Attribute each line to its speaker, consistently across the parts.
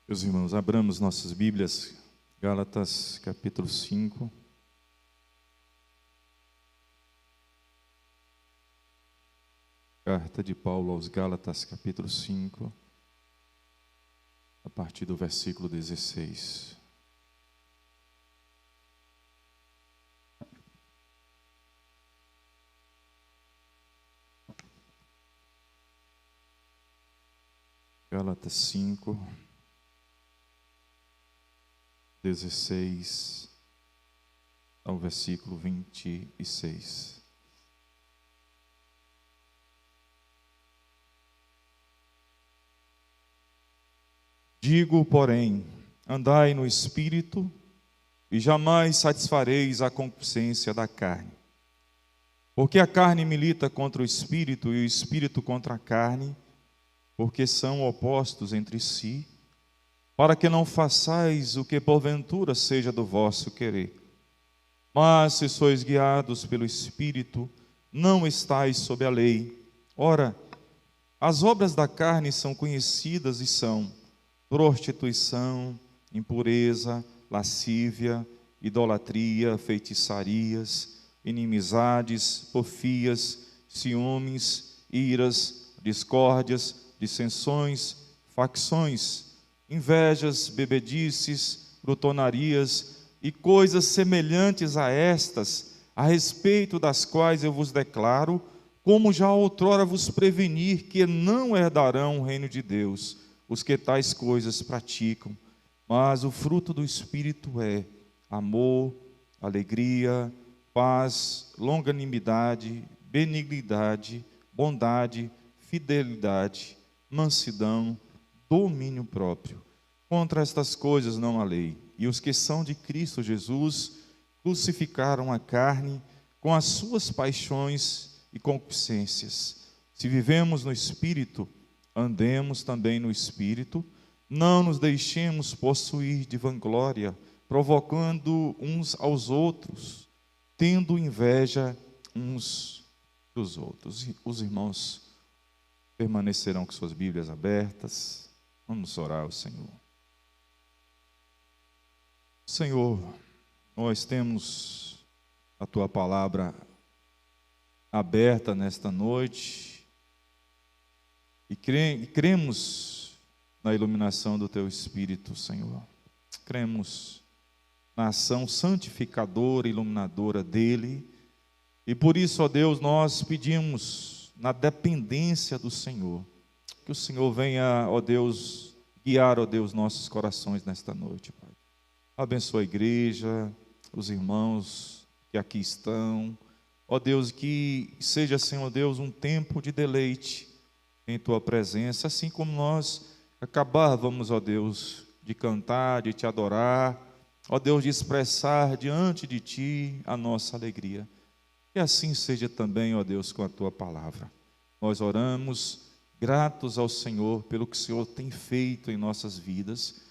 Speaker 1: Meus irmãos, abramos nossas Bíblias, Gálatas capítulo 5. Carta de Paulo aos Gálatas capítulo 5, a partir do versículo 16. Gálatas 5, 16 ao versículo 26. Digo, porém, andai no Espírito, e jamais satisfareis a concupiscência da carne. Porque a carne milita contra o Espírito, e o Espírito contra a carne, porque são opostos entre si, para que não façais o que porventura seja do vosso querer. Mas se sois guiados pelo Espírito, não estais sob a lei. Ora, as obras da carne são conhecidas e são prostituição, impureza, lascívia, idolatria, feitiçarias, inimizades, porfias, ciúmes, iras, discórdias, dissensões, facções, invejas, bebedices, glutonarias e coisas semelhantes a estas, a respeito das quais eu vos declaro, como já outrora vos prevenir, que não herdarão o reino de Deus os que tais coisas praticam. Mas o fruto do Espírito é amor, alegria, paz, longanimidade, benignidade, bondade, fidelidade, mansidão, domínio próprio. Contra estas coisas não há lei. E os que são de Cristo Jesus crucificaram a carne com as suas paixões e concupiscências. Se vivemos no Espírito, andemos também no Espírito, não nos deixemos possuir de vanglória, provocando uns aos outros, tendo inveja uns dos outros. Os irmãos permanecerão com suas Bíblias abertas. Vamos orar ao Senhor. Senhor, nós temos a Tua palavra aberta nesta noite e cremos na iluminação do Teu Espírito, Senhor. Cremos na ação santificadora e iluminadora dEle, e por isso, ó Deus, nós pedimos na dependência do Senhor, que o Senhor venha, ó Deus, guiar, ó Deus, nossos corações nesta noite, Pai. Abençoa a igreja, os irmãos que aqui estão, ó Deus, que seja, Senhor Deus, um tempo de deleite em Tua presença, assim como nós acabávamos, ó Deus, de cantar, de Te adorar, ó Deus, de expressar diante de Ti a nossa alegria. Que assim seja também, ó Deus, com a Tua palavra. Nós oramos gratos ao Senhor pelo que o Senhor tem feito em nossas vidas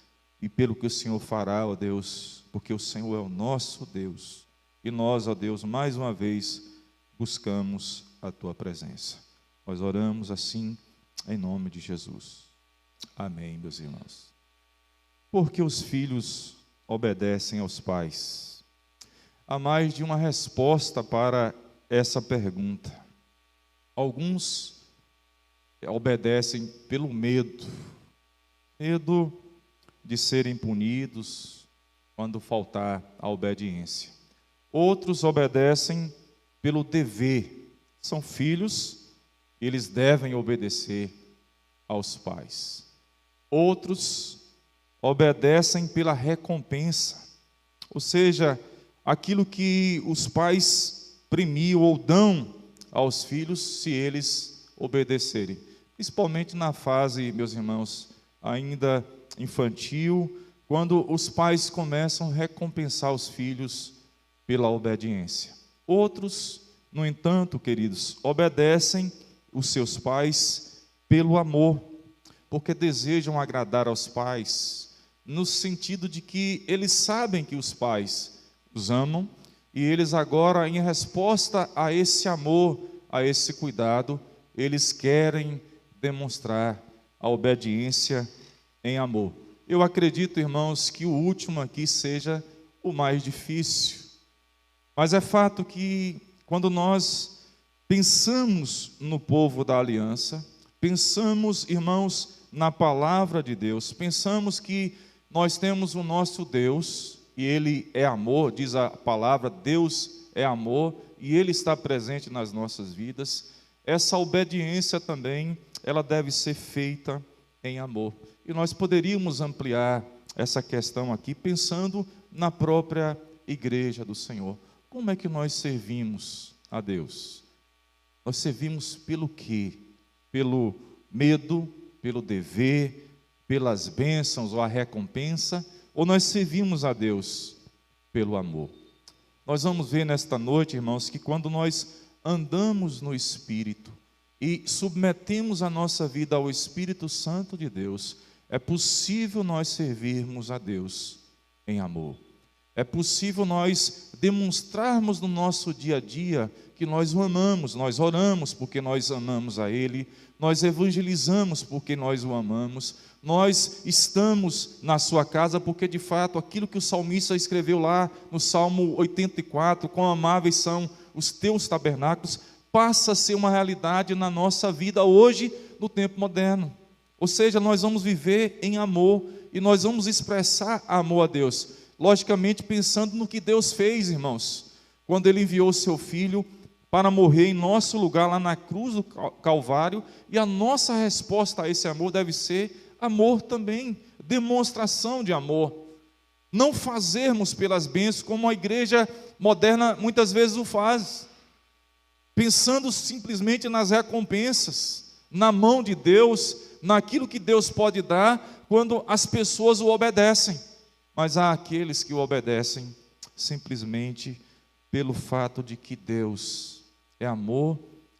Speaker 1: e pelo que o Senhor fará, ó Deus, porque o Senhor é o nosso Deus. E nós, ó Deus, mais uma vez buscamos a Tua presença. Nós oramos assim em nome de Jesus. Amém, meus irmãos. Porque os filhos obedecem aos pais? Há mais de uma resposta para essa pergunta. Alguns obedecem pelo medo de serem punidos quando faltar a obediência. Outros obedecem pelo dever. São filhos, eles devem obedecer aos pais. Outros obedecem pela recompensa, ou seja, aquilo que os pais premiam ou dão aos filhos se eles obedecerem. Principalmente na fase, meus irmãos, ainda infantil, quando os pais começam a recompensar os filhos pela obediência. Outros, no entanto, queridos, obedecem os seus pais pelo amor, porque desejam agradar aos pais, no sentido de que eles sabem que os pais os amam, e eles agora, em resposta a esse amor, a esse cuidado, eles querem demonstrar a obediência em amor. eu acredito, irmãos, que o último aqui seja o mais difícil. Mas é fato que quando nós pensamos no povo da aliança, pensamos, irmãos, na palavra de Deus, pensamos que nós temos o nosso Deus, e Ele é amor, diz a palavra, Deus é amor, e Ele está presente nas nossas vidas. Essa obediência também, ela deve ser feita em amor. E nós poderíamos ampliar essa questão aqui, pensando na própria igreja do Senhor. Como é que nós servimos a Deus? Nós servimos pelo quê? Pelo medo, pelo dever, pelas bênçãos ou a recompensa? Ou nós servimos a Deus pelo amor? Nós vamos ver nesta noite, irmãos, que quando nós andamos no Espírito e submetemos a nossa vida ao Espírito Santo de Deus, é possível nós servirmos a Deus em amor. É possível nós demonstrarmos no nosso dia a dia que nós o amamos, nós oramos porque nós amamos a Ele, nós evangelizamos porque nós o amamos, nós estamos na sua casa porque de fato aquilo que o salmista escreveu lá no Salmo 84, quão amáveis são os teus tabernáculos, passa a ser uma realidade na nossa vida hoje, no tempo moderno. Ou seja, nós vamos viver em amor e nós vamos expressar amor a Deus. Logicamente pensando no que Deus fez, irmãos, quando Ele enviou o seu Filho para morrer em nosso lugar lá na cruz do Calvário, e a nossa resposta a esse amor deve ser amor também, demonstração de amor. Não fazermos pelas bênçãos como a igreja moderna muitas vezes o faz, pensando simplesmente nas recompensas, na mão de Deus, naquilo que Deus pode dar quando as pessoas o obedecem. Mas há aqueles que o obedecem simplesmente pelo fato de que Deus é amor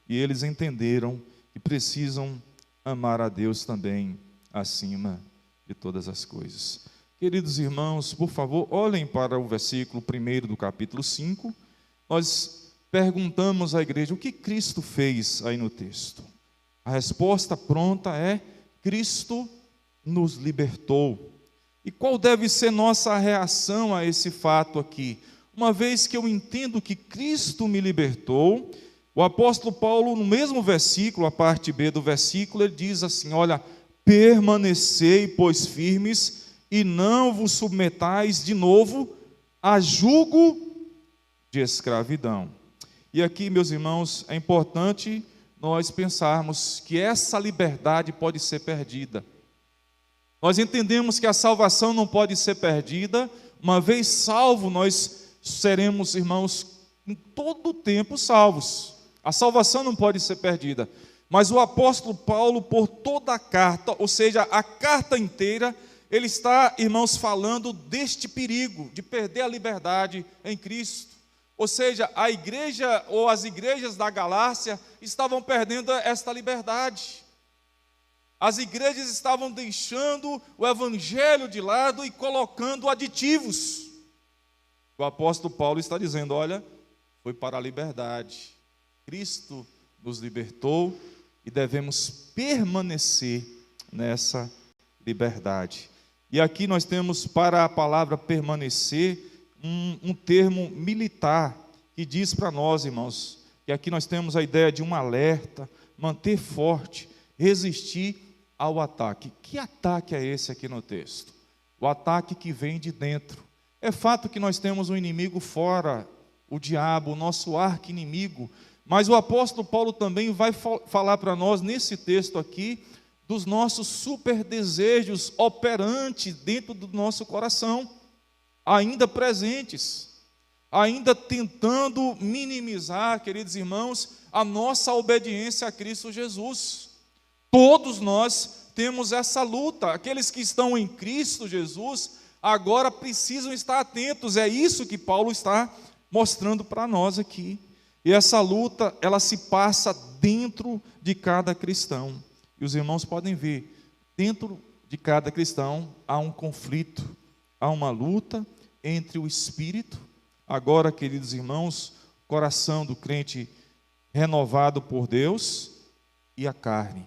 Speaker 1: e eles entenderam que precisam amar a Deus também acima de todas as coisas. Queridos irmãos, por favor, olhem para o versículo 1 do capítulo 5. Nós perguntamos à igreja o que Cristo fez aí no texto. A resposta pronta é: Cristo nos libertou. E qual deve ser nossa reação a esse fato aqui? Uma vez que eu entendo que Cristo me libertou, o apóstolo Paulo, no mesmo versículo, a parte B do versículo, ele diz assim: olha, permanecei, pois, firmes, e não vos submetais de novo a jugo de escravidão. E aqui, meus irmãos, é importante nós pensarmos que essa liberdade pode ser perdida. Nós entendemos que a salvação não pode ser perdida. Uma vez salvo, nós seremos, irmãos, em todo o tempo salvos. A salvação não pode ser perdida. Mas o apóstolo Paulo, por toda a carta, ou seja, a carta inteira, ele está, irmãos, falando deste perigo de perder a liberdade em Cristo. Ou seja, a igreja ou as igrejas da Galácia estavam perdendo esta liberdade. As igrejas estavam deixando o evangelho de lado e colocando aditivos. O apóstolo Paulo está dizendo: olha, foi para a liberdade. Cristo nos libertou e devemos permanecer nessa liberdade. E aqui nós temos para a palavra permanecer um termo militar que diz para nós, irmãos, que aqui nós temos a ideia de um alerta, manter forte, resistir ao ataque. Que ataque é esse aqui no texto? O ataque que vem de dentro. É fato que nós temos um inimigo fora, o diabo, o nosso arqui-inimigo, mas o apóstolo Paulo também vai falar para nós nesse texto aqui dos nossos super desejos operantes dentro do nosso coração, ainda presentes, ainda tentando minimizar, queridos irmãos, a nossa obediência a Cristo Jesus. Todos nós temos essa luta. Aqueles que estão em Cristo Jesus agora precisam estar atentos. É isso que Paulo está mostrando para nós aqui. E essa luta, ela se passa dentro de cada cristão. E os irmãos podem ver, dentro de cada cristão há um conflito, há uma luta entre o espírito, agora, queridos irmãos, coração do crente renovado por Deus, e a carne.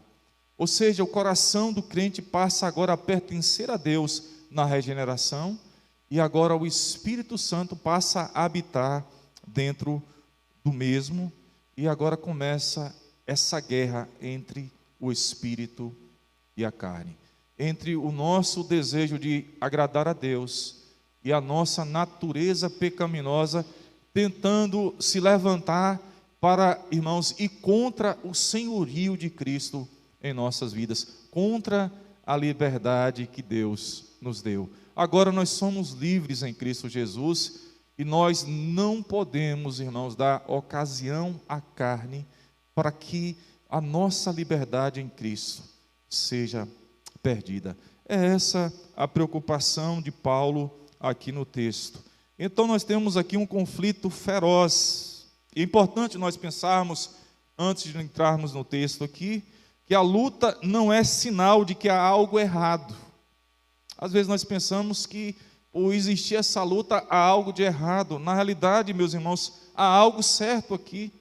Speaker 1: Ou seja, o coração do crente passa agora a pertencer a Deus na regeneração, e agora o Espírito Santo passa a habitar dentro do mesmo, e agora começa essa guerra entre o Espírito e a carne, entre o nosso desejo de agradar a Deus e a nossa natureza pecaminosa tentando se levantar para, irmãos, ir contra o senhorio de Cristo em nossas vidas, contra a liberdade que Deus nos deu. Agora nós somos livres em Cristo Jesus e nós não podemos, irmãos, dar ocasião à carne para que a nossa liberdade em Cristo seja perdida. É essa a preocupação de Paulo aqui no texto. Então nós temos aqui um conflito feroz. É importante nós pensarmos, antes de entrarmos no texto aqui, que a luta não é sinal de que há algo errado. Às vezes nós pensamos que por existir essa luta há algo de errado. Na realidade, meus irmãos, há algo certo aqui.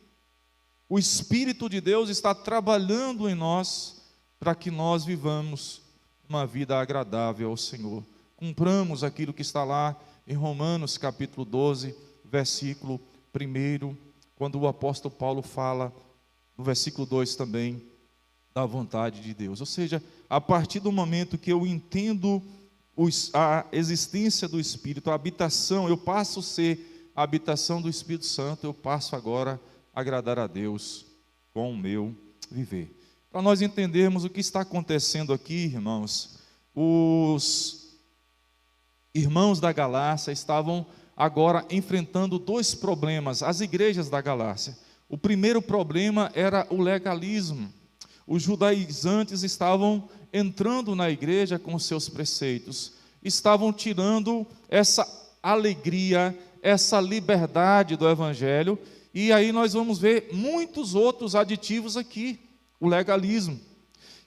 Speaker 1: O Espírito de Deus está trabalhando em nós para que nós vivamos uma vida agradável ao Senhor. Cumpramos aquilo que está lá em Romanos capítulo 12, versículo 1, quando o apóstolo Paulo fala, no versículo 2 também, da vontade de Deus. Ou seja, a partir do momento que eu entendo a existência do Espírito, a habitação, eu passo a ser a habitação do Espírito Santo, eu passo agora a agradar a Deus com o meu viver. Para nós entendermos o que está acontecendo aqui, irmãos, os irmãos da Galácia estavam agora enfrentando dois problemas, as igrejas da Galácia. O primeiro problema era o legalismo. Os judaizantes estavam entrando na igreja com seus preceitos, estavam tirando essa alegria, essa liberdade do evangelho, e aí nós vamos ver muitos outros aditivos aqui, o legalismo.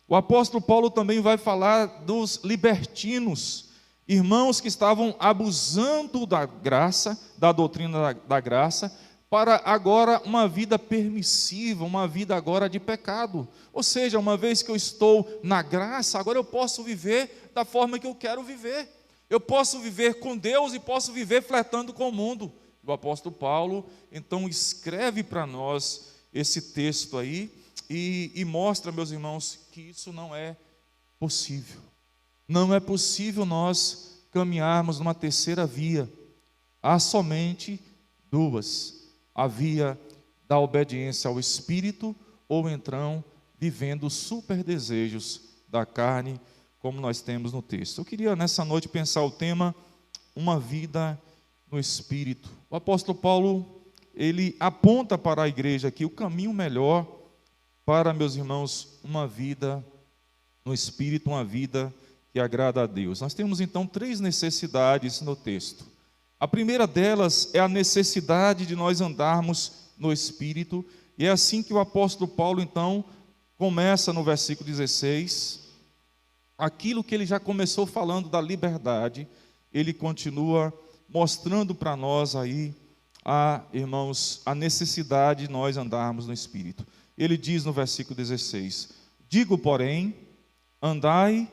Speaker 1: O apóstolo Paulo também vai falar dos libertinos, irmãos que estavam abusando da graça, da doutrina da graça, para agora uma vida permissiva, uma vida agora de pecado. Ou seja, uma vez que eu estou na graça, agora eu posso viver da forma que eu quero viver. Eu posso viver com Deus e posso viver flertando com o mundo. O apóstolo Paulo, então, escreve para nós esse texto aí e mostra, meus irmãos, que isso não é possível. Não é possível nós caminharmos numa terceira via. Há somente duas. A via da obediência ao Espírito, ou então vivendo os super desejos da carne, como nós temos no texto. Eu queria nessa noite pensar o tema, uma vida no Espírito. O apóstolo Paulo, ele aponta para a igreja aqui o caminho melhor para, meus irmãos, uma vida no Espírito, uma vida que agrada a Deus. Nós temos então três necessidades no texto. A primeira delas é a necessidade de nós andarmos no Espírito, e é assim que o apóstolo Paulo, então, começa no versículo 16, aquilo que ele já começou falando da liberdade, ele continua mostrando para nós aí, irmãos, a necessidade de nós andarmos no Espírito. Ele diz no versículo 16, digo, porém, andai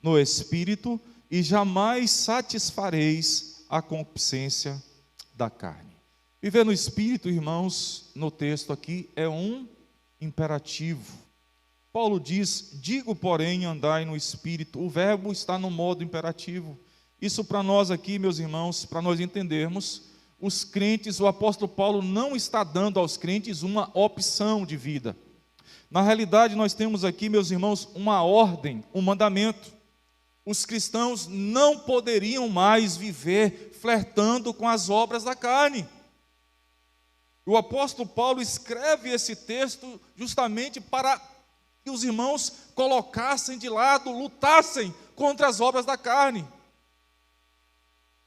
Speaker 1: no Espírito, e jamais satisfareis a concupiscência da carne. Viver no Espírito, irmãos, no texto aqui, é um imperativo. Paulo diz, digo, porém, andai no Espírito. O verbo está no modo imperativo. Isso para nós aqui, meus irmãos, para nós entendermos, os crentes, o apóstolo Paulo não está dando aos crentes uma opção de vida. Na realidade, nós temos aqui, meus irmãos, uma ordem, um mandamento. Os cristãos não poderiam mais viver flertando com as obras da carne. O apóstolo Paulo escreve esse texto justamente para que os irmãos colocassem de lado, lutassem contra as obras da carne,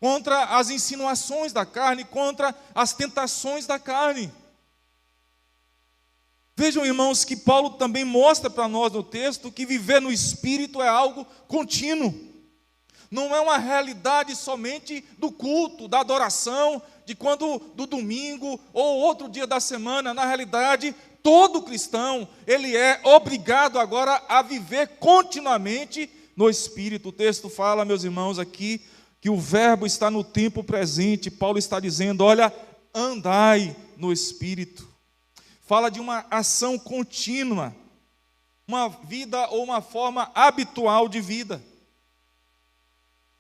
Speaker 1: contra as insinuações da carne, contra as tentações da carne. Vejam, irmãos, que Paulo também mostra para nós no texto que viver no Espírito é algo contínuo. Não é uma realidade somente do culto, da adoração, do domingo ou outro dia da semana. Na realidade, todo cristão, ele é obrigado agora a viver continuamente no Espírito. O texto fala, meus irmãos, aqui, que o verbo está no tempo presente. Paulo está dizendo, olha, andai no Espírito. Fala de uma ação contínua, uma vida ou uma forma habitual de vida.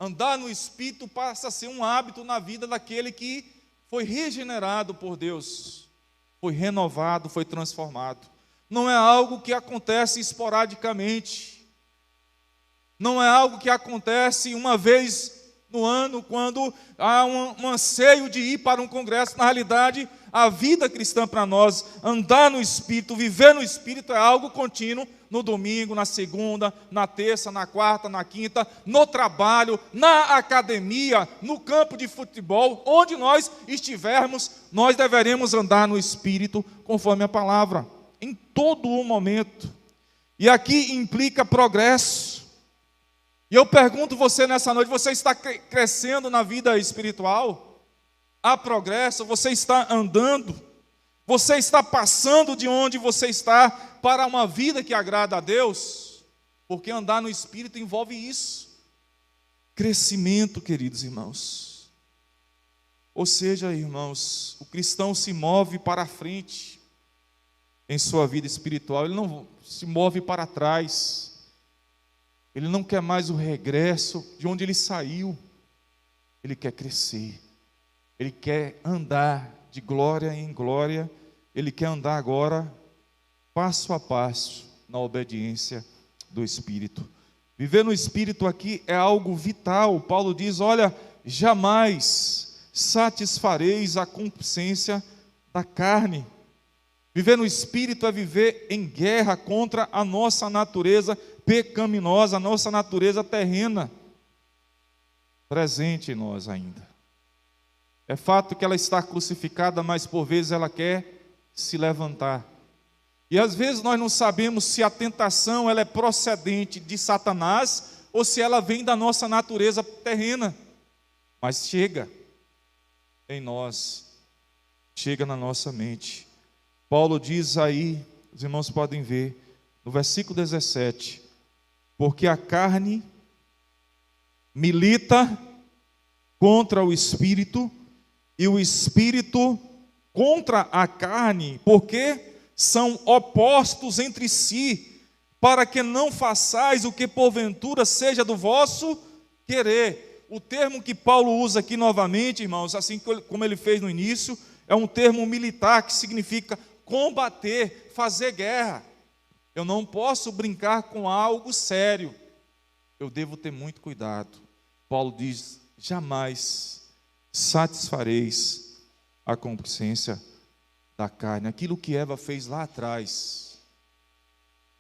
Speaker 1: Andar no Espírito passa a ser um hábito na vida daquele que foi regenerado por Deus, foi renovado, foi transformado. Não é algo que acontece esporadicamente, não é algo que acontece uma vez no ano, quando há um anseio de ir para um congresso. Na realidade, a vida cristã para nós, andar no Espírito, viver no Espírito, é algo contínuo, no domingo, na segunda, na terça, na quarta, na quinta, no trabalho, na academia, no campo de futebol, onde nós estivermos, nós deveremos andar no Espírito, conforme a palavra, em todo o momento. E aqui implica progresso. E eu pergunto você nessa noite, você está crescendo na vida espiritual? Há progresso? Você está andando? Você está passando de onde você está para uma vida que agrada a Deus? Porque andar no Espírito envolve isso. Crescimento, queridos irmãos. Ou seja, irmãos, o cristão se move para a frente em sua vida espiritual, ele não se move para trás. Ele não quer mais o regresso de onde ele saiu. Ele quer crescer. Ele quer andar de glória em glória. Ele quer andar agora, passo a passo, na obediência do Espírito. Viver no Espírito aqui é algo vital. Paulo diz, olha, jamais satisfareis a concupiscência da carne. Viver no Espírito é viver em guerra contra a nossa natureza pecaminosa, a nossa natureza terrena, presente em nós ainda. É fato que ela está crucificada, mas por vezes ela quer se levantar. E às vezes nós não sabemos se a tentação ela é procedente de Satanás ou se ela vem da nossa natureza terrena. Mas chega em nós, chega na nossa mente. Paulo diz aí, os irmãos podem ver, no versículo 17, porque a carne milita contra o Espírito e o Espírito contra a carne, porque são opostos entre si, para que não façais o que porventura seja do vosso querer. O termo que Paulo usa aqui novamente, irmãos, assim como ele fez no início, é um termo militar que significa combater, fazer guerra. Eu não posso brincar com algo sério. Eu devo ter muito cuidado. Paulo diz, jamais satisfareis a concupiscência da carne. Aquilo que Eva fez lá atrás,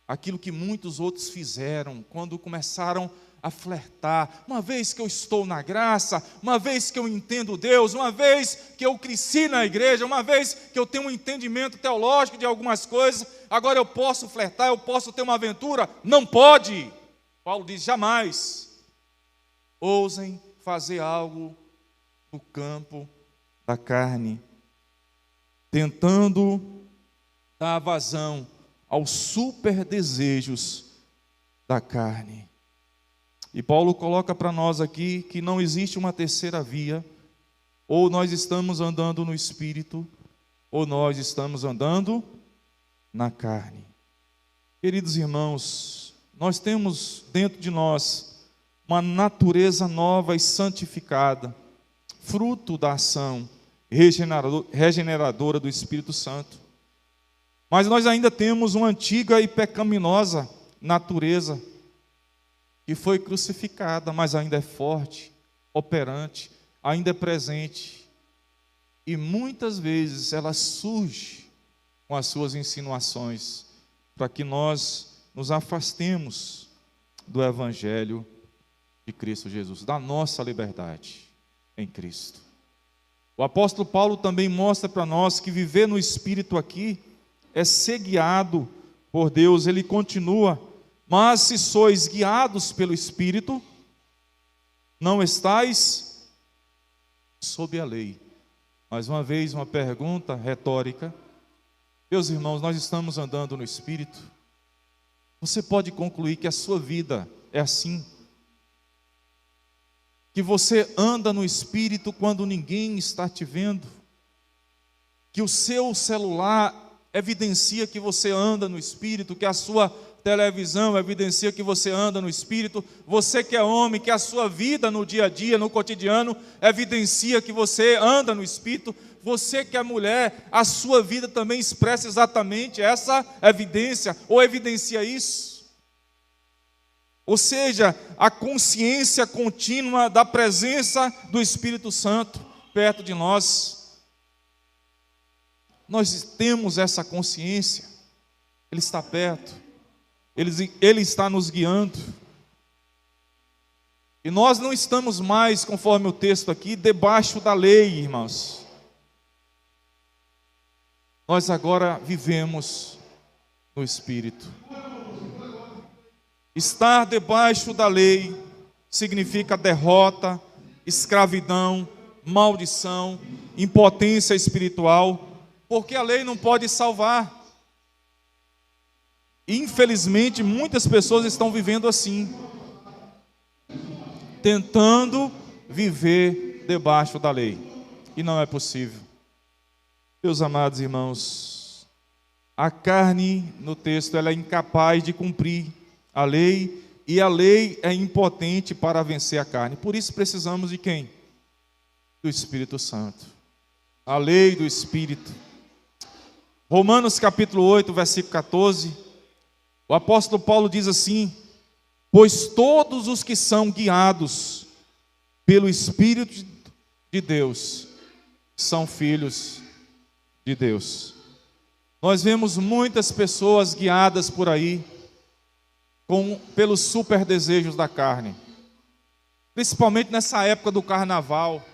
Speaker 1: aquilo que muitos outros fizeram, quando começaram a flertar, uma vez que eu estou na graça, uma vez que eu entendo Deus, uma vez que eu cresci na igreja, uma vez que eu tenho um entendimento teológico de algumas coisas, agora eu posso flertar, eu posso ter uma aventura? Não pode. Paulo diz, jamais ousem fazer algo no campo da carne, tentando dar vazão aos super desejos da carne. E Paulo coloca para nós aqui que não existe uma terceira via, ou nós estamos andando no Espírito, ou nós estamos andando na carne. Queridos irmãos, nós temos dentro de nós uma natureza nova e santificada, fruto da ação regeneradora do Espírito Santo. Mas nós ainda temos uma antiga e pecaminosa natureza, que foi crucificada, mas ainda é forte, operante, ainda é presente. E muitas vezes ela surge com as suas insinuações, para que nós nos afastemos do Evangelho de Cristo Jesus, da nossa liberdade em Cristo. O apóstolo Paulo também mostra para nós que viver no Espírito aqui é ser guiado por Deus. Ele continua, mas se sois guiados pelo Espírito, não estais sob a lei. Mais uma vez, uma pergunta retórica. Meus irmãos, nós estamos andando no Espírito. Você pode concluir que a sua vida é assim, que você anda no Espírito quando ninguém está te vendo, que o seu celular evidencia que você anda no Espírito, que a sua televisão evidencia que você anda no Espírito, você que é homem, que a sua vida no dia a dia, no cotidiano, evidencia que você anda no Espírito, você que é mulher, a sua vida também expressa exatamente essa evidência, ou evidencia isso. Ou seja, a consciência contínua da presença do Espírito Santo perto de nós. Nós temos essa consciência, Ele está perto, Ele está nos guiando. E nós não estamos mais, conforme o texto aqui, debaixo da lei, irmãos. Nós agora vivemos no Espírito. Estar debaixo da lei significa derrota, escravidão, maldição, impotência espiritual, porque a lei não pode salvar. Infelizmente, muitas pessoas estão vivendo assim, tentando viver debaixo da lei, e não é possível. Meus amados irmãos, a carne, no texto, ela é incapaz de cumprir a lei, e a lei é impotente para vencer a carne. Por isso precisamos de quem? Do Espírito Santo. A lei do Espírito. Romanos capítulo 8, versículo 14, o apóstolo Paulo diz assim: pois todos os que são guiados pelo Espírito de Deus são filhos de Deus. Nós vemos muitas pessoas guiadas por aí pelos super desejos da carne, principalmente nessa época do carnaval.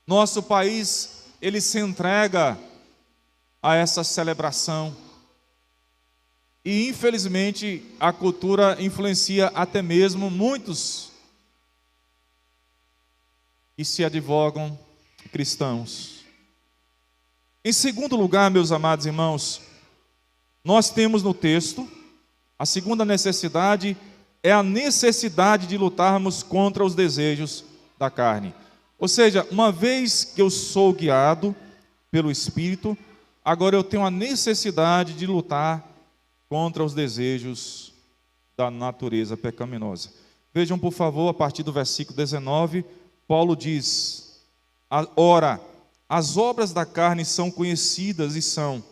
Speaker 1: Nosso país, ele se entrega a essa celebração, e infelizmente a cultura influencia até mesmo muitos que se advogam cristãos. Em segundo lugar, meus amados irmãos, nós temos no texto, a segunda necessidade é a necessidade de lutarmos contra os desejos da carne. Ou seja, uma vez que eu sou guiado pelo Espírito, agora eu tenho a necessidade de lutar contra os desejos da natureza pecaminosa. Vejam, por favor, a partir do versículo 19, Paulo diz: ora, as obras da carne são conhecidas e são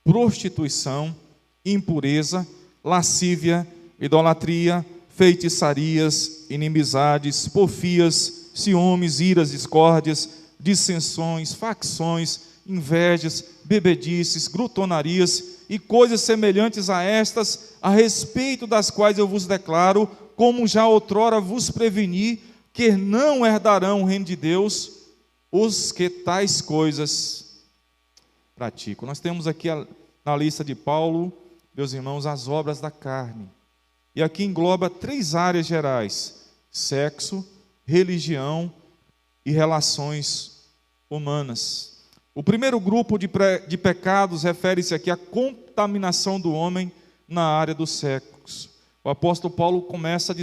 Speaker 1: prostituição, impureza, lascívia, idolatria, feitiçarias, inimizades, porfias, ciúmes, iras, discórdias, dissensões, facções, invejas, bebedices, glutonarias e coisas semelhantes a estas, a respeito das quais eu vos declaro, como já outrora vos preveni, que não herdarão o reino de Deus os que tais coisas praticam. Nós temos aqui na lista de Paulo, meus irmãos, as obras da carne. E aqui engloba 3 áreas gerais: sexo, religião e relações humanas. O primeiro grupo de pecados refere-se aqui à contaminação do homem na área do sexo. O apóstolo Paulo começa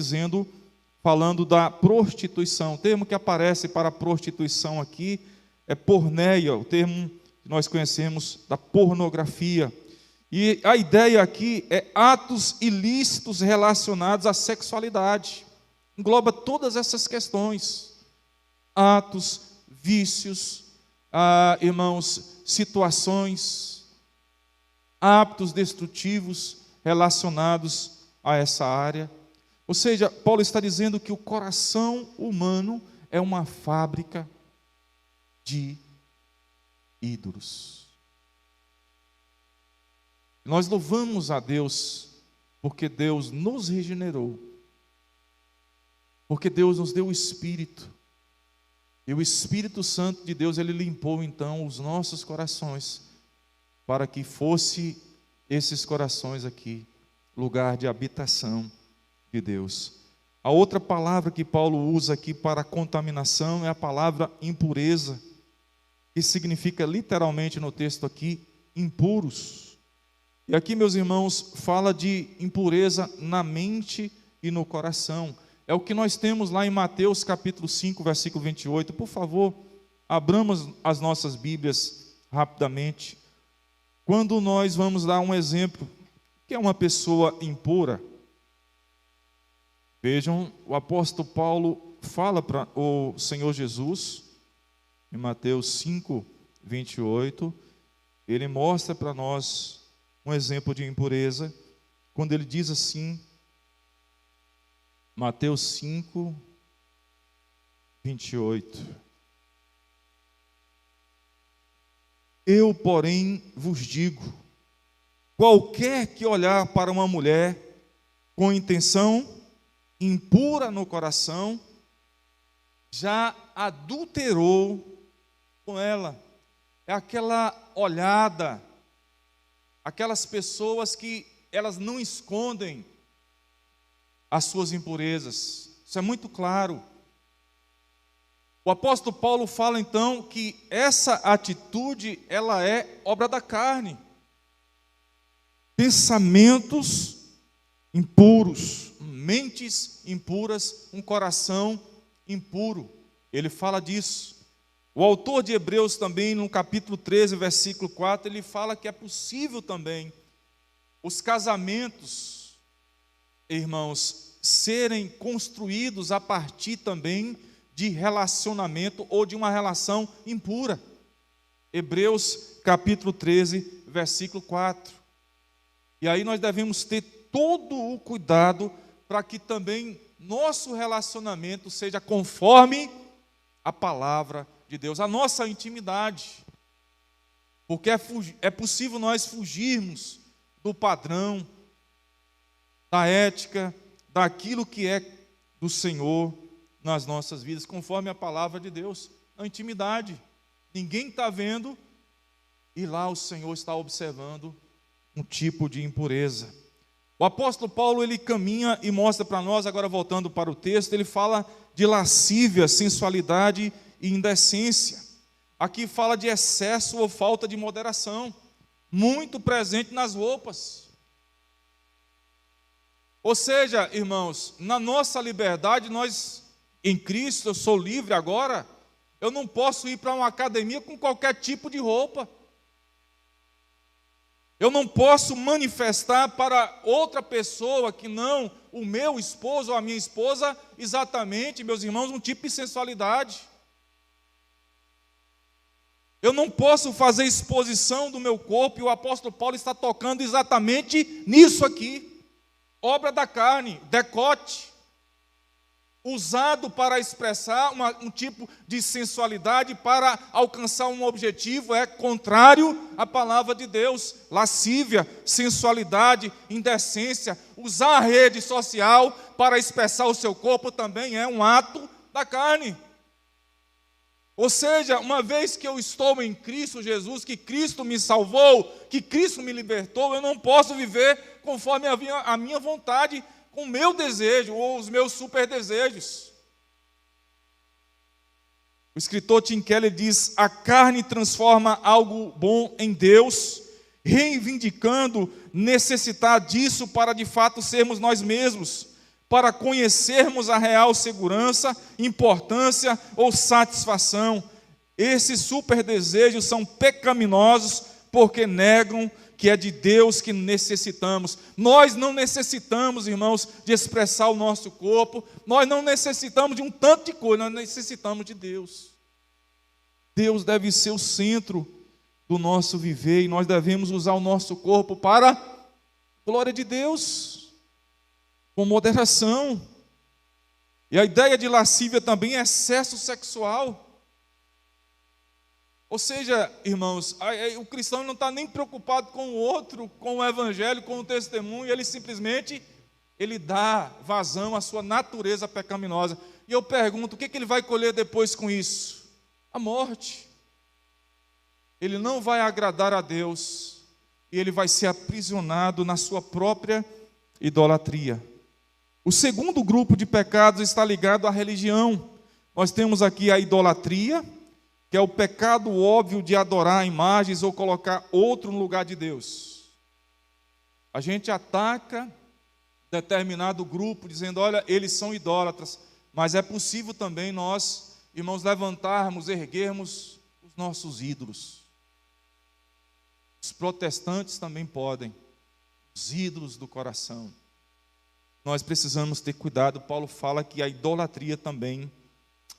Speaker 1: falando da prostituição. O termo que aparece para prostituição aqui é porneia, o termo que nós conhecemos da pornografia. E a ideia aqui é atos ilícitos relacionados à sexualidade. Engloba todas essas questões: atos, vícios, irmãos, situações, hábitos destrutivos relacionados a essa área. Ou seja, Paulo está dizendo que o coração humano é uma fábrica de ídolos. Nós louvamos a Deus porque Deus nos regenerou, porque Deus nos deu o Espírito, e o Espírito Santo de Deus, ele limpou então os nossos corações, para que fosse esses corações aqui lugar de habitação de Deus. A outra palavra que Paulo usa aqui para contaminação é a palavra impureza. que significa literalmente no texto aqui, impuros. E aqui, meus irmãos, fala de impureza na mente e no coração. É o que nós temos lá em Mateus capítulo 5, versículo 28. Por favor, abramos as nossas Bíblias rapidamente. Quando nós vamos dar um exemplo, que é uma pessoa impura, vejam, o apóstolo Paulo fala para o Senhor Jesus, em Mateus 5, 28, ele mostra para nós um exemplo de impureza, quando ele diz assim, Mateus 5, 28. Eu, porém, vos digo, qualquer que olhar para uma mulher com intenção impura no coração, já adulterou com ela. É aquela olhada, aquelas pessoas que elas não escondem as suas impurezas. Isso é muito claro. O apóstolo Paulo fala então que essa atitude, ela é obra da carne. Pensamentos impuros, mentes impuras, um coração impuro. Ele fala disso. O autor de Hebreus também, no capítulo 13, versículo 4, ele fala que é possível também os casamentos, irmãos, serem construídos a partir também de relacionamento ou de uma relação impura. Hebreus capítulo 13, versículo 4. E aí nós devemos ter todo o cuidado para que também nosso relacionamento seja conforme a palavra de Deus, a nossa intimidade. Porque é possível nós fugirmos do padrão, da ética, daquilo que é do Senhor nas nossas vidas, conforme a palavra de Deus, na intimidade. Ninguém está vendo e lá o Senhor está observando um tipo de impureza. O apóstolo Paulo, ele caminha e mostra para nós, agora voltando para o texto, ele fala de lascívia, sensualidade e indecência. Aqui fala de excesso ou falta de moderação, muito presente nas roupas. Ou seja, irmãos, na nossa liberdade, nós, em Cristo, eu sou livre agora, eu não posso ir para uma academia com qualquer tipo de roupa. Eu não posso manifestar para outra pessoa que não o meu esposo ou a minha esposa, exatamente, meus irmãos, um tipo de sensualidade. Eu não posso fazer exposição do meu corpo, e o apóstolo Paulo está tocando exatamente nisso aqui. Obra da carne, decote, usado para expressar um tipo de sensualidade, para alcançar um objetivo, é contrário à palavra de Deus. Lascívia, sensualidade, indecência, usar a rede social para expressar o seu corpo também é um ato da carne. Ou seja, uma vez que eu estou em Cristo Jesus, que Cristo me salvou, que Cristo me libertou, eu não posso viver conforme a minha vontade, com o meu desejo ou os meus super desejos. O escritor Tim Keller diz: a carne transforma algo bom em Deus, reivindicando necessitar disso para de fato sermos nós mesmos, para conhecermos a real segurança, importância ou satisfação. Esses super desejos são pecaminosos porque negam que é de Deus que necessitamos. Nós não necessitamos, irmãos, de expressar o nosso corpo, nós não necessitamos de um tanto de coisa, nós necessitamos de Deus. Deus deve ser o centro do nosso viver, e nós devemos usar o nosso corpo para a glória de Deus, com moderação. E a ideia de lascívia também é excesso sexual. Ou seja, irmãos, o cristão não está nem preocupado com o outro, com o evangelho, com o testemunho, ele simplesmente dá vazão à sua natureza pecaminosa. E eu pergunto, o que ele vai colher depois com isso? A morte. Ele não vai agradar a Deus, e ele vai ser aprisionado na sua própria idolatria. O segundo grupo de pecados está ligado à religião. Nós temos aqui a idolatria, que é o pecado óbvio de adorar imagens ou colocar outro no lugar de Deus. A gente ataca determinado grupo, dizendo, olha, eles são idólatras, mas é possível também nós, irmãos, levantarmos, erguermos os nossos ídolos. Os protestantes também podem, os ídolos do coração. Nós precisamos ter cuidado. Paulo fala que a idolatria também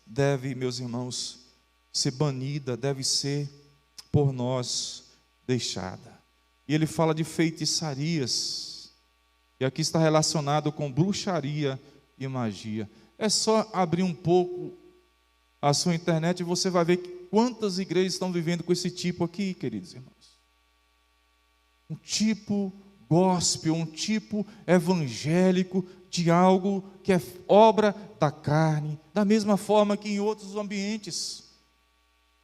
Speaker 1: deve, meus irmãos, ser banida, deve ser por nós deixada. E ele fala de feitiçarias, e aqui está relacionado com bruxaria e magia. É só abrir um pouco a sua internet e você vai ver quantas igrejas estão vivendo com esse tipo aqui, queridos irmãos. Um tipo gospel, um tipo evangélico de algo que é obra da carne, da mesma forma que em outros ambientes.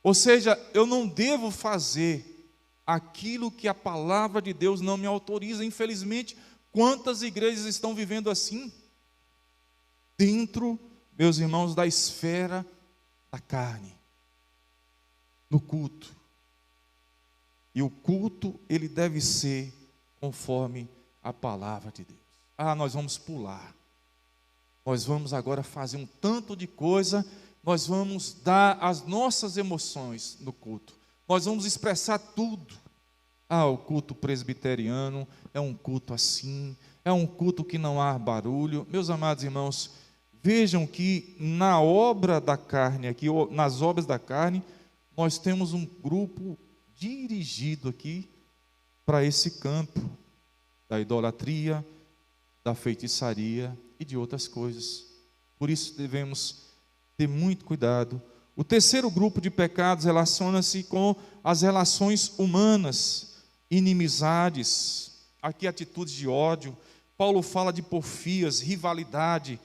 Speaker 1: Ou seja, eu não devo fazer aquilo que a palavra de Deus não me autoriza. Infelizmente, quantas igrejas estão vivendo assim? Dentro, meus irmãos, da esfera da carne, no culto. E o culto, ele deve ser conforme a palavra de Deus. Nós vamos pular. Nós vamos agora fazer um tanto de coisa, nós vamos dar as nossas emoções no culto. Nós vamos expressar tudo. O culto presbiteriano é um culto assim, é um culto que não há barulho. Meus amados irmãos, vejam que na obra da carne aqui, nas obras da carne, nós temos um grupo dirigido aqui para esse campo da idolatria, da feitiçaria e de outras coisas. Por isso devemos ter muito cuidado. O terceiro grupo de pecados relaciona-se com as relações humanas, inimizades, aqui atitudes de ódio. Paulo fala de porfias, rivalidade.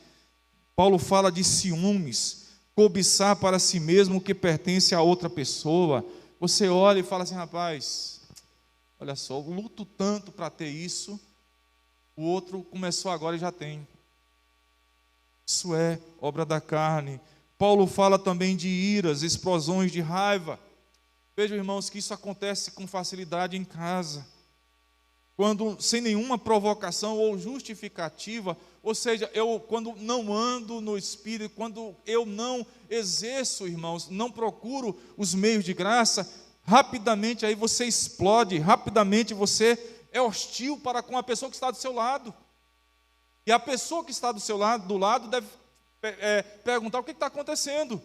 Speaker 1: Paulo fala de ciúmes, cobiçar para si mesmo o que pertence a outra pessoa. Você olha e fala assim, rapaz, olha só, eu luto tanto para ter isso, o outro começou agora e já tem. Isso é obra da carne. Paulo fala também de iras, explosões de raiva. Vejam, irmãos, que isso acontece com facilidade em casa. Quando, sem nenhuma provocação ou justificativa, ou seja, quando não ando no Espírito, quando eu não exerço, irmãos, não procuro os meios de graça, rapidamente aí você explode, rapidamente você é hostil para com a pessoa que está do seu lado. E a pessoa que está do lado deve perguntar o que está acontecendo.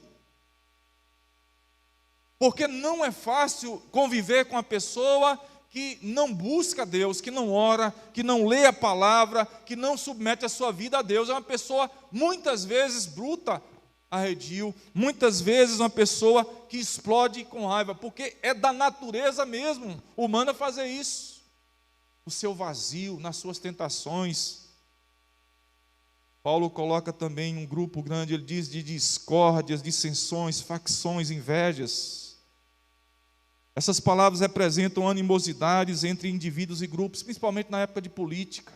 Speaker 1: Porque não é fácil conviver com a pessoa que não busca Deus, que não ora, que não lê a palavra, que não submete a sua vida a Deus. É uma pessoa, muitas vezes, bruta, arredio, muitas vezes uma pessoa que explode com raiva, porque é da natureza mesmo humana fazer isso. O seu vazio, nas suas tentações. Paulo coloca também um grupo grande, ele diz de discórdias, dissensões, facções, invejas. Essas palavras representam animosidades entre indivíduos e grupos, principalmente na época de política.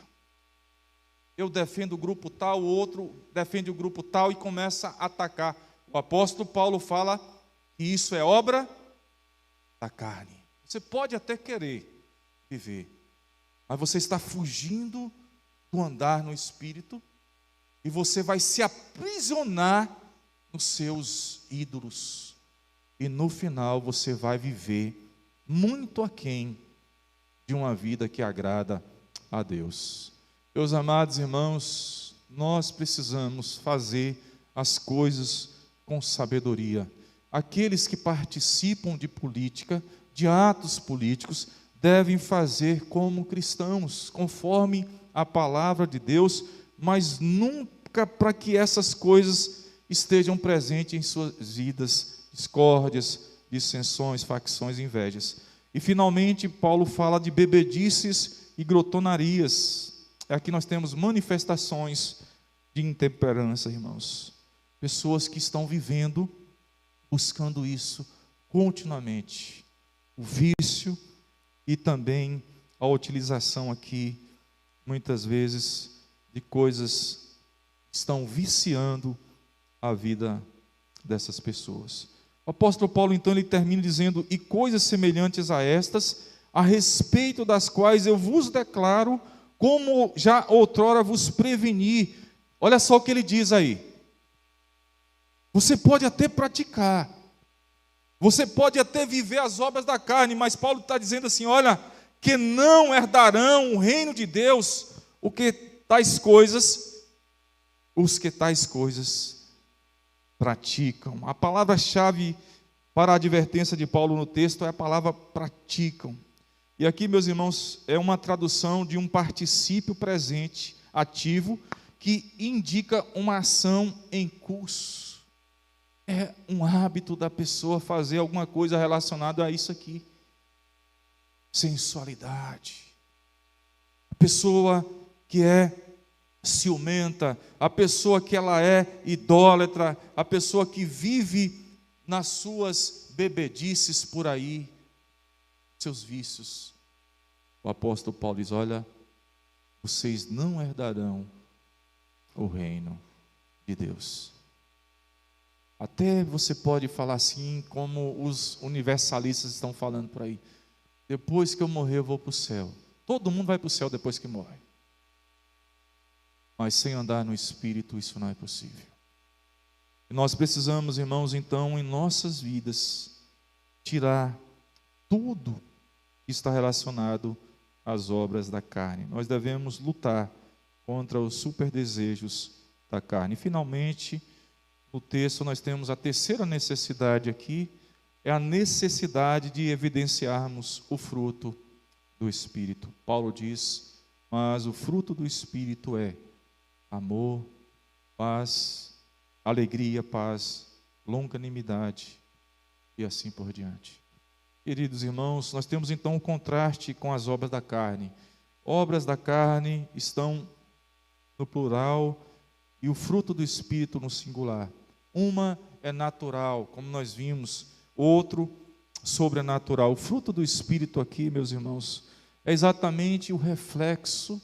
Speaker 1: Eu defendo o grupo tal, o outro defende o grupo tal e começa a atacar. O apóstolo Paulo fala que isso é obra da carne. Você pode até querer viver, mas você está fugindo do andar no Espírito e você vai se aprisionar nos seus ídolos. E no final você vai viver muito aquém de uma vida que agrada a Deus. Meus amados irmãos, nós precisamos fazer as coisas com sabedoria. Aqueles que participam de política, de atos políticos, devem fazer como cristãos, conforme a palavra de Deus, mas nunca para que essas coisas estejam presentes em suas vidas, discórdias, dissensões, facções, invejas. E finalmente Paulo fala de bebedices e glotonarias. Aqui nós temos manifestações de intemperança, irmãos. Pessoas que estão vivendo, buscando isso continuamente. O vício e também a utilização aqui, muitas vezes, de coisas que estão viciando a vida dessas pessoas. O apóstolo Paulo, então, ele termina dizendo: e coisas semelhantes a estas, a respeito das quais eu vos declaro, como já outrora vos preveni. Olha só o que ele diz aí. Você pode até praticar, você pode até viver as obras da carne, mas Paulo está dizendo assim: olha, que não herdarão o reino de Deus os que tais coisas praticam. A palavra-chave para a advertência de Paulo no texto é a palavra praticam. E aqui, meus irmãos, é uma tradução de um particípio presente, ativo, que indica uma ação em curso. É um hábito da pessoa fazer alguma coisa relacionada a isso aqui. Sensualidade. A pessoa que é ciumenta, a pessoa que ela é idólatra, a pessoa que vive nas suas bebedices por aí, seus vícios. O apóstolo Paulo diz: olha, vocês não herdarão o reino de Deus. Até você pode falar assim, como os universalistas estão falando por aí: depois que eu morrer eu vou para o céu. Todo mundo vai para o céu depois que morre. Mas sem andar no Espírito isso não é possível. E nós precisamos, irmãos, então, em nossas vidas, tirar tudo que está relacionado às obras da carne. Nós devemos lutar contra os superdesejos da carne. E finalmente, no texto nós temos a terceira necessidade aqui, é a necessidade de evidenciarmos o fruto do Espírito. Paulo diz: mas o fruto do Espírito é amor, paz, alegria, paz, longanimidade e assim por diante. Queridos irmãos, nós temos então um contraste com as obras da carne. Obras da carne estão no plural e o fruto do Espírito no singular. Uma é natural, como nós vimos, outro sobrenatural. O fruto do Espírito aqui, meus irmãos, é exatamente o reflexo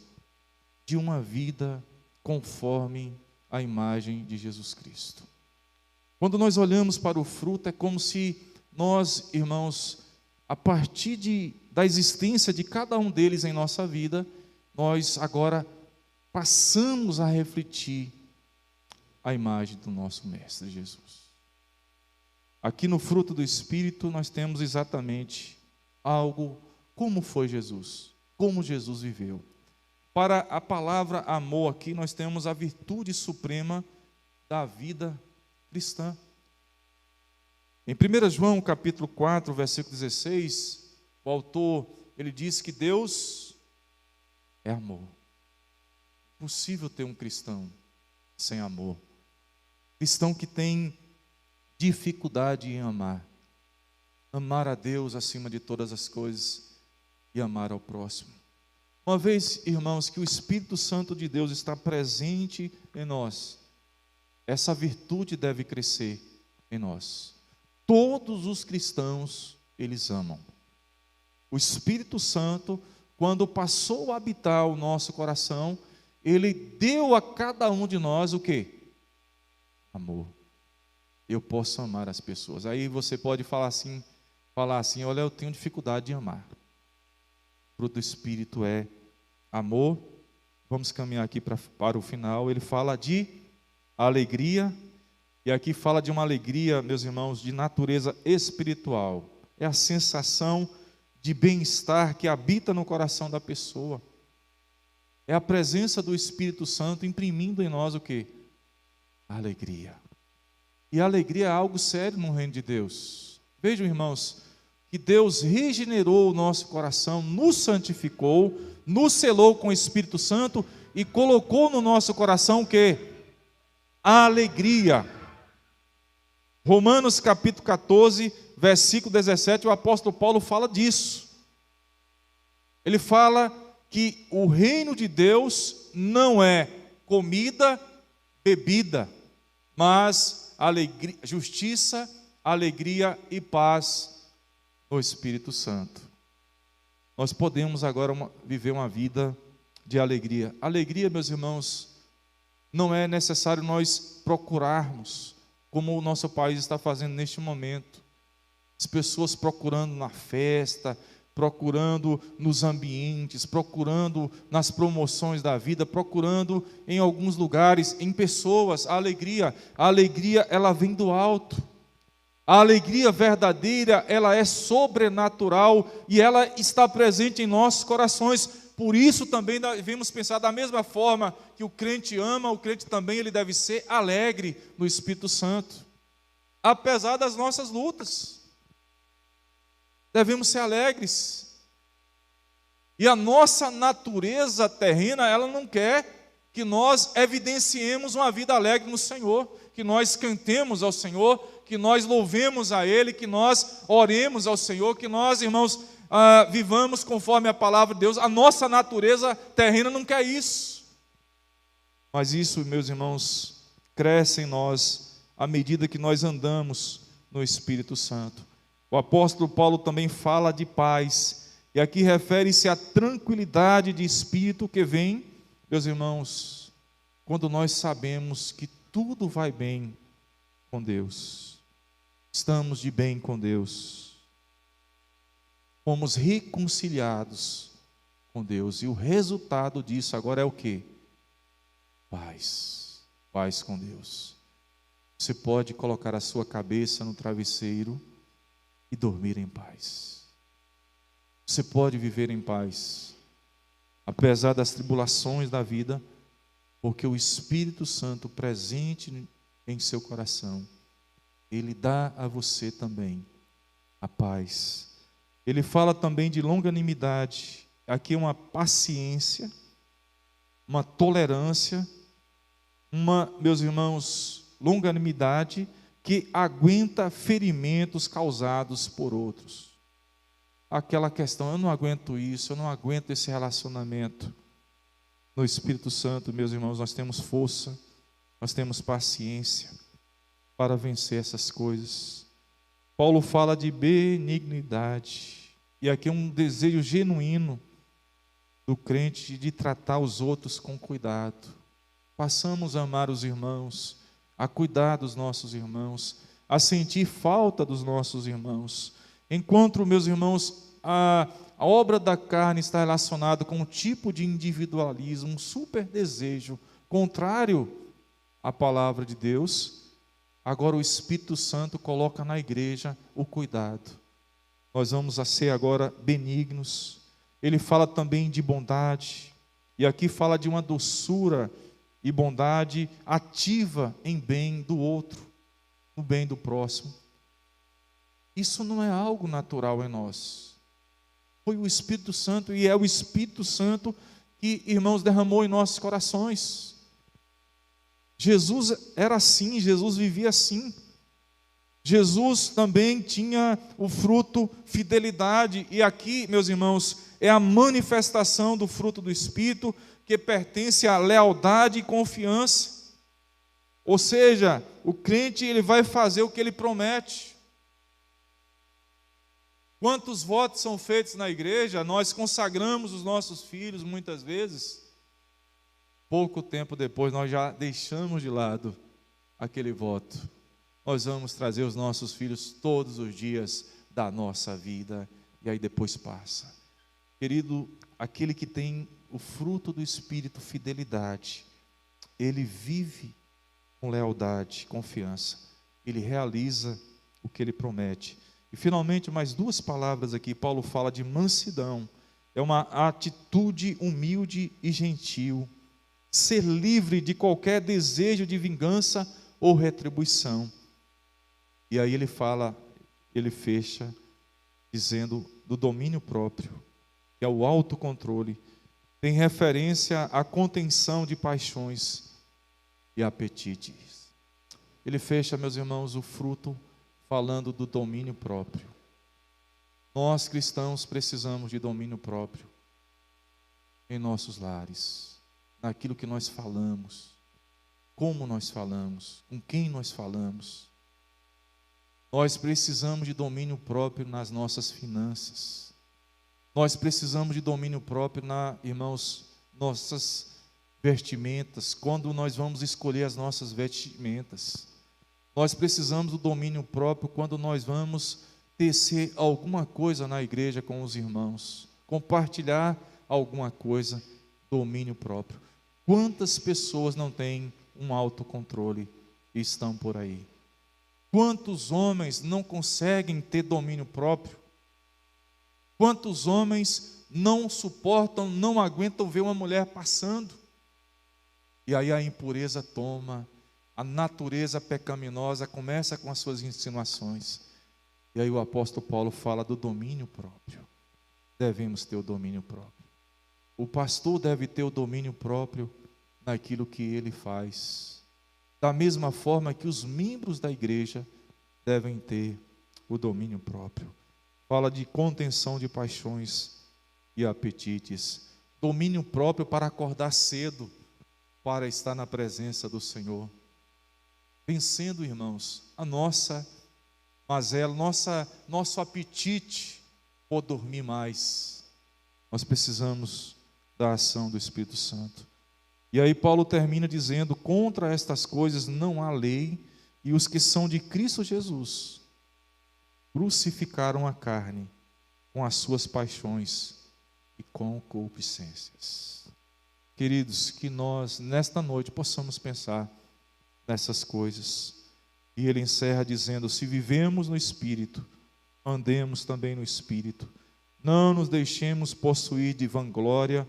Speaker 1: de uma vida conforme a imagem de Jesus Cristo. Quando nós olhamos para o fruto, é como se nós, irmãos, a partir da existência de cada um deles em nossa vida, nós agora passamos a refletir a imagem do nosso Mestre Jesus. Aqui no fruto do Espírito nós temos exatamente algo como foi Jesus, como Jesus viveu. Para a palavra amor aqui nós temos a virtude suprema da vida cristã. Em 1 João capítulo 4, versículo 16, o autor, ele diz que Deus é amor. É possível ter um cristão sem amor. Cristão que tem dificuldade em amar. Amar a Deus acima de todas as coisas e amar ao próximo. Uma vez, irmãos, que o Espírito Santo de Deus está presente em nós, essa virtude deve crescer em nós. Todos os cristãos, eles amam. O Espírito Santo, quando passou a habitar o nosso coração, ele deu a cada um de nós o quê? Amor. Eu posso amar as pessoas. Aí você pode falar assim, olha, eu tenho dificuldade de amar. O fruto do Espírito é amor. Vamos caminhar aqui para o final. Ele fala de alegria, e aqui fala de uma alegria, meus irmãos, de natureza espiritual. É a sensação de bem-estar que habita no coração da pessoa. É a presença do Espírito Santo imprimindo em nós o quê? A alegria. E a alegria é algo sério no reino de Deus. Vejam, irmãos, que Deus regenerou o nosso coração, nos santificou, nos selou com o Espírito Santo e colocou no nosso coração o quê? A alegria. Romanos capítulo 14, versículo 17, o apóstolo Paulo fala disso. Ele fala que o reino de Deus não é comida, bebida, mas alegria, justiça, alegria e paz no Espírito Santo. Nós podemos agora viver uma vida de alegria. Alegria, meus irmãos, não é necessário nós procurarmos como o nosso país está fazendo neste momento. As pessoas procurando na festa, procurando nos ambientes, procurando nas promoções da vida, procurando em alguns lugares, em pessoas, a alegria. A alegria, ela vem do alto. A alegria verdadeira, ela é sobrenatural e ela está presente em nossos corações. Por isso também devemos pensar da mesma forma que o crente ama, o crente também ele deve ser alegre no Espírito Santo. Apesar das nossas lutas, devemos ser alegres. E a nossa natureza terrena, ela não quer que nós evidenciemos uma vida alegre no Senhor, que nós cantemos ao Senhor, que nós louvemos a Ele, que nós oremos ao Senhor, que nós, irmãos, vivamos conforme a palavra de Deus. A nossa natureza terrena não quer isso. Mas isso, meus irmãos, cresce em nós à medida que nós andamos no Espírito Santo. O apóstolo Paulo também fala de paz, e aqui refere-se à tranquilidade de espírito que vem, meus irmãos, quando nós sabemos que tudo vai bem com Deus. Estamos de bem com Deus. Fomos reconciliados com Deus. E o resultado disso agora é o quê? Paz. Paz com Deus. Você pode colocar a sua cabeça no travesseiro e dormir em paz. Você pode viver em paz, apesar das tribulações da vida, porque o Espírito Santo presente em seu coração, ele dá a você também a paz. Ele fala também de longanimidade, aqui uma paciência, uma tolerância, meus irmãos, longanimidade que aguenta ferimentos causados por outros. Aquela questão, eu não aguento isso, eu não aguento esse relacionamento. No Espírito Santo, meus irmãos, nós temos força, nós temos paciência para vencer essas coisas. Paulo fala de benignidade, e aqui é um desejo genuíno do crente de tratar os outros com cuidado. Passamos a amar os irmãos, a cuidar dos nossos irmãos, a sentir falta dos nossos irmãos. Enquanto, meus irmãos, a obra da carne está relacionada com um tipo de individualismo, um super desejo, contrário à palavra de Deus. Agora o Espírito Santo coloca na igreja o cuidado. Nós vamos a ser agora benignos. Ele fala também de bondade, e aqui fala de uma doçura e bondade ativa em bem do outro, no bem do próximo. Isso não é algo natural em nós. Foi o Espírito Santo, e é o Espírito Santo que, irmãos, derramou em nossos corações. Jesus era assim, Jesus vivia assim. Jesus também tinha o fruto fidelidade, e aqui, meus irmãos, é a manifestação do fruto do Espírito, que pertence à lealdade e confiança. Ou seja, o crente ele vai fazer o que ele promete. Quantos votos são feitos na igreja? Nós consagramos os nossos filhos muitas vezes. Pouco tempo depois nós já deixamos de lado aquele voto. Nós vamos trazer os nossos filhos todos os dias da nossa vida, e aí depois passa. Querido, aquele que tem o fruto do Espírito, fidelidade, ele vive com lealdade, confiança, ele realiza o que ele promete. E finalmente, mais duas palavras aqui. Paulo fala de mansidão, é uma atitude humilde e gentil, ser livre de qualquer desejo de vingança ou retribuição. E aí ele fecha dizendo do domínio próprio, que é o autocontrole, tem referência à contenção de paixões e apetites. Ele fecha, meus irmãos, o fruto falando do domínio próprio. Nós cristãos precisamos de domínio próprio em nossos lares, naquilo que nós falamos, como nós falamos, com quem nós falamos. Nós precisamos de domínio próprio nas nossas finanças. Nós precisamos de domínio próprio irmãos, nossas vestimentas, quando nós vamos escolher as nossas vestimentas. Nós precisamos do domínio próprio quando nós vamos tecer alguma coisa na igreja com os irmãos, compartilhar alguma coisa, domínio próprio. Quantas pessoas não têm um autocontrole e estão por aí? Quantos homens não conseguem ter domínio próprio? Quantos homens não suportam, não aguentam ver uma mulher passando? E aí a impureza toma, a natureza pecaminosa começa com as suas insinuações. E aí o apóstolo Paulo fala do domínio próprio. Devemos ter o domínio próprio. O pastor deve ter o domínio próprio naquilo que ele faz. Da mesma forma que os membros da igreja devem ter o domínio próprio. Fala de contenção de paixões e apetites. Domínio próprio para acordar cedo, para estar na presença do Senhor. Vencendo, irmãos, a nossa mazela, nosso apetite por dormir mais. Nós precisamos da ação do Espírito Santo. E aí Paulo termina dizendo: contra estas coisas não há lei, e os que são de Cristo Jesus crucificaram a carne com as suas paixões e concupiscências. Queridos, que nós nesta noite possamos pensar nessas coisas. E ele encerra dizendo: se vivemos no Espírito, andemos também no Espírito. Não nos deixemos possuir de vanglória,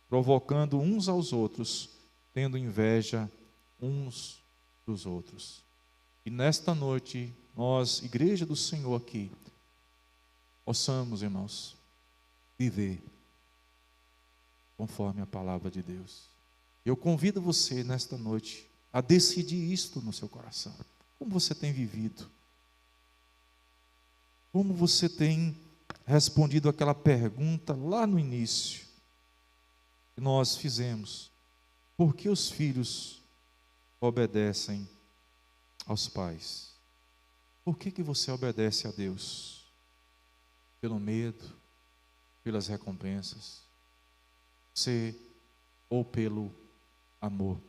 Speaker 1: provocando uns aos outros, tendo inveja uns dos outros. E nesta noite, nós, igreja do Senhor aqui, possamos, irmãos, viver conforme a palavra de Deus. Eu convido você nesta noite a decidir isto no seu coração. Como você tem vivido? Como você tem respondido aquela pergunta lá no início que nós fizemos? Por que os filhos obedecem aos pais? Por que você obedece a Deus? Pelo medo, pelas recompensas, ou pelo amor?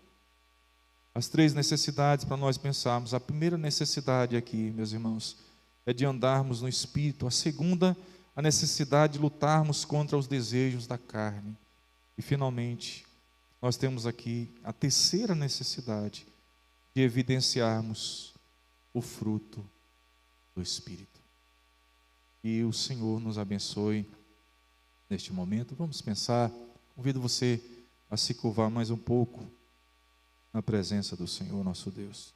Speaker 1: As três necessidades para nós pensarmos. A primeira necessidade aqui, meus irmãos, é de andarmos no Espírito. A segunda, a necessidade de lutarmos contra os desejos da carne. E finalmente, nós temos aqui a terceira necessidade, de evidenciarmos o fruto do Espírito. E o Senhor nos abençoe neste momento. Vamos pensar. Convido você a se curvar mais um pouco na presença do Senhor nosso Deus.